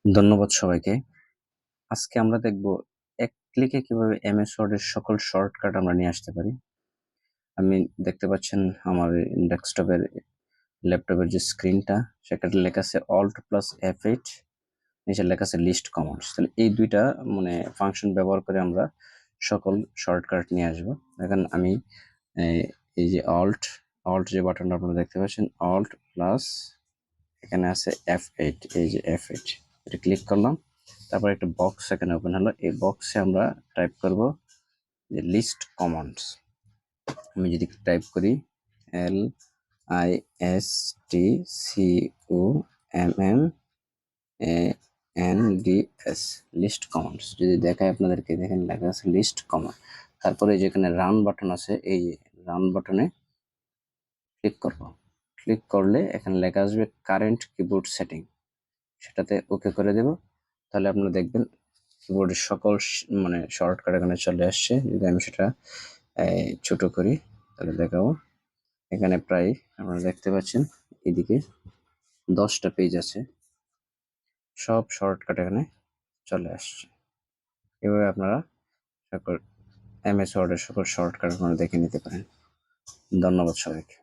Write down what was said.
ধন্যবাদ সবাইকে। আজকে আমরা দেখব এক ক্লিকে কিভাবে এমএস ওয়ার্ড এর সকল শর্টকাট আমরা নিয়ে আসতে পারি। আমি দেখতে পাচ্ছেন আমার ডেস্কটপের ল্যাপটপের যে স্ক্রিনটা সেখানে লেখা আছে Alt প্লাস F8, নিচে লেখা আছে লিস্ট কমান্ডস। তাহলে এই দুইটা ফাংশন ব্যবহার করে আমরা সকল শর্টকাট নিয়ে আসবো। এখন আমি এই যে Alt যে বাটনটা আপনারা দেখতে পাচ্ছেন Alt প্লাস এখানে আছে F8, এই যে F8 এটা ক্লিক করলাম। তারপর একটা বক্স এখানে ওপেন হলো। এই বক্সে আমরা টাইপ করব যে লিস্ট কমান্ডস। আমি যদি টাইপ করি LISTCOMMANDS লিস্ট কমান্ডস যদি দেখায় আপনাদেরকে, দেখেন লেখা আছে লিস্ট কমান্ড। তারপরে যেখানে রান বাটন আছে এই রান বাটনে ক্লিক করব। ক্লিক করলে এখানে লেখা আসবে কারেন্ট কিবোর্ড সেটিং, সেটাতে ওকে করে দেব। তাহলে আপনারা দেখবেন কিবোর্ডের সকল শর্টকাট এখানে চলে আসছে। যদি আমি সেটা ছোট করি তাহলে দেখাবো। এখানে প্রায় আপনারা দেখতে পাচ্ছেন এদিকে 10টা পেজ আছে, সব শর্টকাট এখানে চলে আসছে। এভাবে আপনারা সকল এমএস ওয়ার্ডের সকল শর্টকাট আপনারা দেখে নিতে পারেন। ধন্যবাদ সবাইকে।